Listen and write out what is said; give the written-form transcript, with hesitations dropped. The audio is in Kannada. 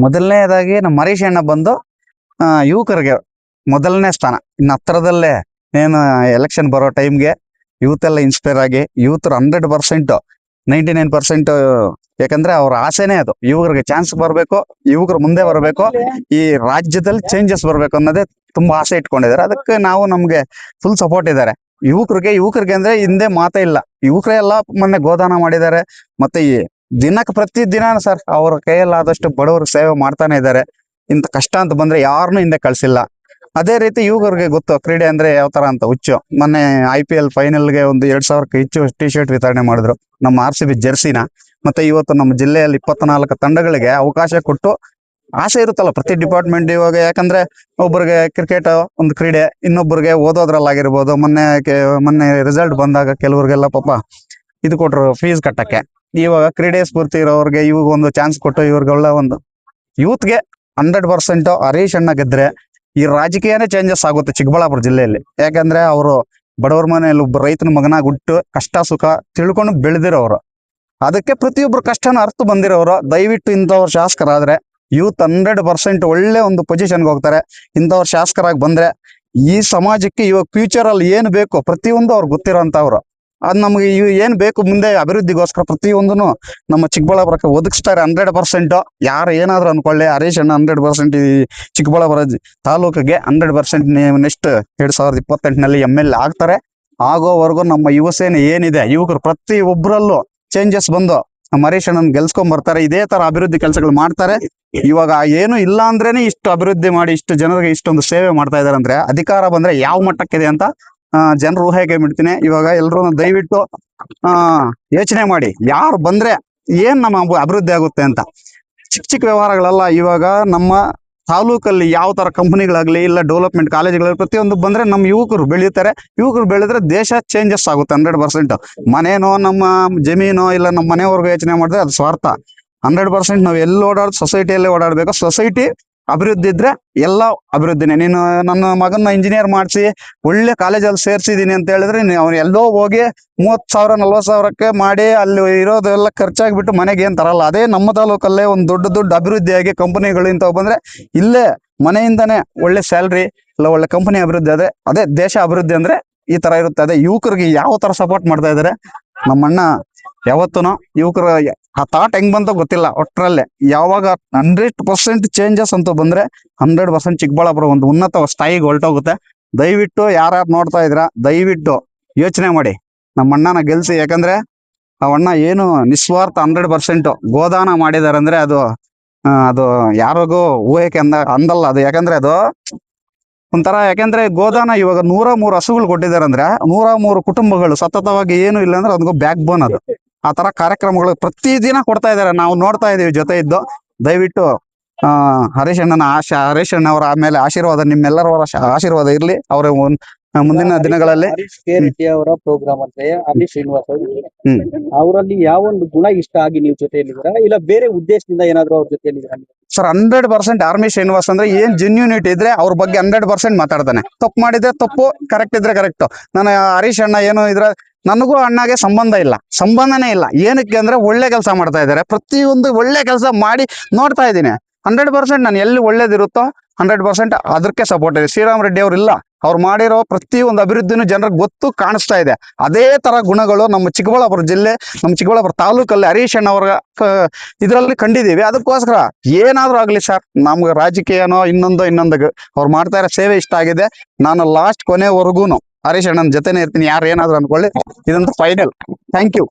ಮೊದಲನೇದಾಗಿ ನಮ್ಮ ಹರೀಶ್ ಅಣ್ಣ ಬಂದು ಯುವಕರಿಗೆ ಮೊದಲನೇ ಸ್ಥಾನ. ಇನ್ನು ಹತ್ರದಲ್ಲೇ ಏನು ಎಲೆಕ್ಷನ್ ಬರೋ ಟೈಮ್ಗೆ ಯೂತ್ ಎಲ್ಲ ಇನ್ಸ್ಪೈರ್ ಆಗಿ ಯೂತ್ 100% 99% ಯಾಕಂದ್ರೆ ಅವ್ರ ಆಸೆನೇ ಅದು. ಯುವಕರಿಗೆ ಚಾನ್ಸ್ ಬರಬೇಕು, ಯುವಕರು ಮುಂದೆ ಬರಬೇಕು, ಈ ರಾಜ್ಯದಲ್ಲಿ ಚೇಂಜಸ್ ಬರಬೇಕು ಅನ್ನೋದೇ ತುಂಬಾ ಆಸೆ ಇಟ್ಕೊಂಡಿದ್ದಾರೆ. ಅದಕ್ಕೆ ನಮ್ಗೆ ಫುಲ್ ಸಪೋರ್ಟ್ ಇದ್ದಾರೆ. ಯುವಕರಿಗೆ ಅಂದ್ರೆ ಹಿಂದೆ ಮಾತೇ ಇಲ್ಲ. ಯುವಕರೇ ಎಲ್ಲ ಮೊನ್ನೆ ಗೋದಾನ ಮಾಡಿದ್ದಾರೆ. ಮತ್ತೆ ಈ ಪ್ರತಿ ದಿನ ಸರ್ ಅವ್ರ ಕೈಯಲ್ಲಾದಷ್ಟು ಬಡವರು ಸೇವೆ ಮಾಡ್ತಾನೆ ಇದ್ದಾರೆ. ಇಂತ ಕಷ್ಟ ಅಂತ ಬಂದ್ರೆ ಯಾರನ್ನೂ ಹಿಂದೆ ಕಳ್ಸಿಲ್ಲ. ಅದೇ ರೀತಿ ಯುವಕರಿಗೆ ಗೊತ್ತು ಕ್ರೀಡೆ ಅಂದ್ರೆ ಯಾವ ತರ ಅಂತ ಹುಚ್ಚು. ಮೊನ್ನೆ IPL ಫೈನಲ್ಗೆ ಒಂದು 2000ಕ್ಕೆ ಹೆಚ್ಚು ಟಿ ಶರ್ಟ್ ವಿತರಣೆ ಮಾಡಿದ್ರು, ನಮ್ಮ RCB ಜೆರ್ಸಿನ. ಮತ್ತೆ ಇವತ್ತು ನಮ್ಮ ಜಿಲ್ಲೆಯಲ್ಲಿ 24 ತಂಡಗಳಿಗೆ ಅವಕಾಶ ಕೊಟ್ಟು, ಆಸೆ ಇರುತ್ತಲ್ಲ ಪ್ರತಿ ಡಿಪಾರ್ಟ್ಮೆಂಟ್. ಇವಾಗ ಯಾಕಂದ್ರೆ ಒಬ್ಬರಿಗೆ ಕ್ರಿಕೆಟ್ ಒಂದು ಕ್ರೀಡೆ, ಇನ್ನೊಬ್ಬರಿಗೆ ಓದೋದ್ರಲ್ಲಾಗಿರ್ಬೋದು. ಮೊನ್ನೆ ರಿಸಲ್ಟ್ ಬಂದಾಗ ಕೆಲವ್ರಿಗೆಲ್ಲ ಪಾಪ ಇದು ಕೊಟ್ರು ಫೀಸ್ ಕಟ್ಟಕ್ಕೆ. ಇವಾಗ ಕ್ರೀಡೆ ಸ್ಫೂರ್ತಿ ಇರೋರಿಗೆ ಇವಾಗ ಒಂದು ಚಾನ್ಸ್ ಕೊಟ್ಟು ಇವ್ರಿಗೆಲ್ಲ ಒಂದು ಯೂತ್ಗೆ 100% ಹರೀಶ್ ಅಣ್ಣ ಗೆದ್ರೆ ಈ ರಾಜಕೀಯನೇ ಚೇಂಜಸ್ ಆಗುತ್ತೆ ಚಿಕ್ಕಬಳ್ಳಾಪುರ ಜಿಲ್ಲೆಯಲ್ಲಿ. ಯಾಕಂದ್ರೆ ಅವರು ಬಡವರ ಮನೆಯಲ್ಲಿ ಒಬ್ಬ ರೈತನ ಮಗನಾಗಿ ಹುಟ್ಟು ಕಷ್ಟ ಸುಖ ತಿಳ್ಕೊಂಡು ಬೆಳೆದಿರೋರು. ಅದಕ್ಕೆ ಪ್ರತಿಯೊಬ್ಬರು ಕಷ್ಟನ ಅರ್ಥ ಬಂದಿರೋರು. ದಯವಿಟ್ಟು ಇಂಥವ್ರ ಶಾಸಕರಾದ್ರೆ ಯೂತ್ 100% ಒಳ್ಳೆ ಒಂದು ಪೊಸಿಷನ್ಗೆ ಹೋಗ್ತಾರೆ. ಇಂಥವ್ರ ಶಾಸಕರಾಗಿ ಬಂದ್ರೆ ಈ ಸಮಾಜಕ್ಕೆ ಇವಾಗ ಫ್ಯೂಚರ್ ಅಲ್ಲಿ ಏನ್ ಬೇಕು ಪ್ರತಿಯೊಂದು ಅವ್ರು ಗೊತ್ತಿರೋಂಥವ್ರು. ಅದ್ ನಮ್ಗೆ ಏನ್ ಬೇಕು ಮುಂದೆ ಅಭಿವೃದ್ಧಿಗೋಸ್ಕರ ಪ್ರತಿಯೊಂದನು ನಮ್ಮ ಚಿಕ್ಕಬಳ್ಳಾಪುರಕ್ಕೆ ಒದಗಿಸ್ತಾರೆ 100%. ಯಾರು ಏನಾದ್ರು ಅನ್ಕೊಳ್ಳಿ, ಹರೀಶ್ ಅಣ್ಣ 100% ಈ ಚಿಕ್ಕಬಳ್ಳಾಪುರ ತಾಲೂಕಿಗೆ 100% ನೆಕ್ಸ್ಟ್ 2028ನಲ್ಲಿ MLA ಆಗ್ತಾರೆ. ಆಗೋವರೆಗೂ ನಮ್ಮ ಯುವ ಸೇನೆ ಏನಿದೆ, ಯುವಕರು ಪ್ರತಿ ಒಬ್ಬರಲ್ಲೂ ಚೇಂಜಸ್ ಬಂದು ನಮ್ಮ ಹರೀಶ್ ಅಣ್ಣನ್ ಗೆಲ್ಸ್ಕೊಂಡ್ ಬರ್ತಾರೆ. ಇದೇ ತರ ಅಭಿವೃದ್ಧಿ ಕೆಲಸಗಳು ಮಾಡ್ತಾರೆ. ಇವಾಗ ಏನು ಇಲ್ಲ ಅಂದ್ರೇನೆ ಇಷ್ಟು ಅಭಿವೃದ್ಧಿ ಮಾಡಿ ಇಷ್ಟು ಜನರಿಗೆ ಇಷ್ಟೊಂದು ಸೇವೆ ಮಾಡ್ತಾ ಇದಾರೆ ಅಂದ್ರೆ ಅಧಿಕಾರ ಬಂದ್ರೆ ಯಾವ ಮಟ್ಟಕ್ಕಿದೆ ಅಂತ ಜನರು ಊಹೆಗೆ ಬಿಡ್ತೀನಿ. ಇವಾಗ ಎಲ್ರು ದಯವಿಟ್ಟು ಯೋಚನೆ ಮಾಡಿ, ಯಾರು ಬಂದ್ರೆ ಏನ್ ನಮ್ಮ ಅಭಿವೃದ್ಧಿ ಆಗುತ್ತೆ ಅಂತ. ಚಿಕ್ಕ ವ್ಯವಹಾರಗಳೆಲ್ಲ ಇವಾಗ ನಮ್ಮ ತಾಲೂಕಲ್ಲಿ ಯಾವ ತರ ಕಂಪನಿಗಳಾಗ್ಲಿ ಇಲ್ಲ ಡೆವಲಪ್ಮೆಂಟ್ ಕಾಲೇಜ್ಗಳಲ್ಲಿ ಪ್ರತಿಯೊಂದು ಬಂದ್ರೆ ನಮ್ಮ ಯುವಕರು ಬೆಳೆಯುತ್ತಾರೆ. ಯುವಕರು ಬೆಳೆದ್ರೆ ದೇಶ ಚೇಂಜಸ್ ಆಗುತ್ತೆ 100%. ಮನೇನೋ ನಮ್ಮ ಜಮೀನೋ ಇಲ್ಲ ನಮ್ಮ ಮನೆಯವ್ರಿಗೂ ಯೋಚನೆ ಮಾಡಿದ್ರೆ ಅದು ಸ್ವಾರ್ಥ. 100% ನಾವು ಎಲ್ಲಿ ಓಡಾಡೋದು ಸೊಸೈಟಿಯಲ್ಲೇ ಓಡಾಡ್ಬೇಕು. ಸೊಸೈಟಿ ಅಭಿವೃದ್ಧಿ ಇದ್ರೆ ಎಲ್ಲ ಅಭಿವೃದ್ಧಿನೇ. ನೀನು ನನ್ನ ಮಗನ ಇಂಜಿನಿಯರ್ ಮಾಡಿಸಿ ಒಳ್ಳೆ ಕಾಲೇಜಲ್ಲಿ ಸೇರ್ಸಿದೀನಿ ಅಂತ ಹೇಳಿದ್ರೆ ಅವ್ನು ಎಲ್ಲೋ ಹೋಗಿ 30,000 40,000ಕ್ಕೆ ಮಾಡಿ ಅಲ್ಲಿ ಇರೋದೆಲ್ಲ ಖರ್ಚಾಗಿಬಿಟ್ಟು ಮನೆಗೆ ಏನ್ ತರಲ್ಲ. ಅದೇ ನಮ್ಮ ತಾಲೂಕಲ್ಲೇ ಒಂದು ದೊಡ್ಡ ಅಭಿವೃದ್ಧಿಯಾಗಿ ಕಂಪನಿಗಳು ಇಂಥವು ಬಂದ್ರೆ ಇಲ್ಲೇ ಮನೆಯಿಂದಾನೇ ಒಳ್ಳೆ ಸ್ಯಾಲ್ರಿ ಇಲ್ಲ ಒಳ್ಳೆ ಕಂಪನಿ ಅಭಿವೃದ್ಧಿ ಆದ್ರೆ ಅದೇ ದೇಶ ಅಭಿವೃದ್ಧಿ ಅಂದ್ರೆ ಈ ತರ ಇರುತ್ತೆ. ಅದೇ ಯುವಕರಿಗೆ ಯಾವ ತರ ಸಪೋರ್ಟ್ ಮಾಡ್ತಾ ಇದಾರೆ ನಮ್ಮಣ್ಣ. ಯಾವತ್ತೂ ಯುವಕರ ಆ ಥಾಟ್ ಹೆಂಗ್ ಬಂತ ಗೊತ್ತಿಲ್ಲ. ಒಟ್ಟರಲ್ಲೇ ಯಾವಾಗ 100% ಚೇಂಜಸ್ ಅಂತ ಬಂದ್ರೆ 100% ಚಿಕ್ಕಬಳ್ಳಾಪುರ ಒಂದು ಉನ್ನತ ಸ್ಥಾಯಿಗೆ ಹೊರಟೋಗುತ್ತೆ. ದಯವಿಟ್ಟು ಯಾರ್ಯಾರು ನೋಡ್ತಾ ಇದ್ರ ದಯವಿಟ್ಟು ಯೋಚನೆ ಮಾಡಿ ನಮ್ಮ ಅಣ್ಣನ ಗೆಲ್ಸಿ. ಯಾಕಂದ್ರೆ ಆ ಅಣ್ಣ ಏನು ನಿಸ್ವಾರ್ಥ 100% ಗೋದಾನ ಮಾಡಿದಾರೆ ಅಂದ್ರೆ ಅದು ಯಾರಿಗೂ ಊಹೆಗೆ ಅಂದಲ್ಲ ಅದು. ಯಾಕಂದ್ರೆ ಅದು ಒಂಥರ, ಯಾಕಂದ್ರೆ ಗೋದಾನ ಇವಾಗ 103 ಹಸುಗಳು ಕೊಟ್ಟಿದ್ದಾರೆ ಅಂದ್ರೆ 103 ಕುಟುಂಬಗಳು ಸತತವಾಗಿ ಏನು ಇಲ್ಲ ಅಂದ್ರೆ ಅದಕ್ಕೂ ಬ್ಯಾಕ್ ಬೋನ್ ಅದು. ಆ ತರ ಕಾರ್ಯಕ್ರಮಗಳು ಪ್ರತಿದಿನ ಕೊಡ್ತಾ ಇದಾರೆ, ನಾವು ನೋಡ್ತಾ ಇದೀವಿ ಜೊತೆ ಇದ್ದು. ದಯವಿಟ್ಟು ಹರೀಶ್ ಅಣ್ಣ ಅವರ ಆಮೇಲೆ ಆಶೀರ್ವಾದ, ನಿಮ್ಮೆಲ್ಲರ ಆಶೀರ್ವಾದ ಇರ್ಲಿ. ಅವರ ಮುಂದಿನ ದಿನಗಳಲ್ಲಿ ಅವರ ಪ್ರೋಗ್ರಾಮ್ ಅಂತ ಅಲ್ಲಿ ಶ್ರೀನಿವಾಸ್ ಅವರು ಅವರಲ್ಲಿ ಯಾವ ಒಂದು ಗುಣ ಇಷ್ಟ ಆಗಿ ನೀವು ಜೊತೆಯಲ್ಲಿದ್ದೀರಾ ಇಲ್ಲ ಬೇರೆ ಉದ್ದೇಶದಿಂದ ಏನಾದ್ರು ಅವ್ರ ಜೊತೆಯಲ್ಲಿದ್ದೀರಾ? ಸರ್ 100% ಆರ್ಮಿ ಶ್ರೀನಿವಾಸ್ ಅಂದ್ರೆ ಏನ್ ಜೆನ್ಯೂನಿಟಿ ಇದ್ರೆ ಅವ್ರ ಬಗ್ಗೆ 100% ಮಾತಾಡ್ತಾನೆ. ತಪ್ಪು ಮಾಡಿದ್ರೆ ತಪ್ಪು, ಕರೆಕ್ಟ್ ಇದ್ರೆ ಕರೆಕ್ಟ್. ನಾನು ಹರೀಶ್ ಅಣ್ಣ ಏನು ಇದ್ರೆ ನನಗೂ ಅಣ್ಣಗೆ ಸಂಬಂಧನೇ ಇಲ್ಲ. ಏನಕ್ಕೆ ಅಂದ್ರೆ ಒಳ್ಳೆ ಕೆಲಸ ಮಾಡ್ತಾ ಇದಾರೆ. ಪ್ರತಿಯೊಂದು ಒಳ್ಳೆ ಕೆಲಸ ಮಾಡಿ ನೋಡ್ತಾ ಇದ್ದೀನಿ. 100% ನಾನು ಎಲ್ಲಿ ಒಳ್ಳೇದಿರುತ್ತೋ 100% ಅದಕ್ಕೆ ಸಪೋರ್ಟ್ ಇದೆ. ಶ್ರೀರಾಮ್ ರೆಡ್ಡಿ ಅವ್ರು ಇಲ್ಲ, ಅವ್ರು ಮಾಡಿರೋ ಪ್ರತಿಯೊಂದು ಅಭಿವೃದ್ಧಿನೂ ಜನರಿಗೆ ಗೊತ್ತು, ಕಾಣಿಸ್ತಾ ಇದೆ. ಅದೇ ತರ ಗುಣಗಳು ನಮ್ಮ ಚಿಕ್ಕಬಳ್ಳಾಪುರ ಜಿಲ್ಲೆ, ನಮ್ಮ ಚಿಕ್ಕಬಳ್ಳಾಪುರ ತಾಲೂಕಲ್ಲಿ ಹರೀಶ್ ಅಣ್ಣ ಅವರ ಇದರಲ್ಲಿ ಕಂಡಿದ್ದೀವಿ. ಅದಕ್ಕೋಸ್ಕರ ಏನಾದ್ರೂ ಆಗ್ಲಿ ಸರ್, ನಮ್ಗೆ ರಾಜಕೀಯನೋ ಇನ್ನೊಂದು ಅವ್ರು ಮಾಡ್ತಾ ಇರೋ ಸೇವೆ ಇಷ್ಟ ಆಗಿದೆ. ನಾನು ಲಾಸ್ಟ್ ಕೊನೆವರೆಗೂನು ಹರೀಶ್ ಅಣ್ಣನ ಜೊತೆನೇ ಇರ್ತೀನಿ. ಯಾರು ಏನಾದ್ರು ಅನ್ಕೊಳ್ಳಿ, ಇದಂತೂ ಫೈನಲ್. Thank you.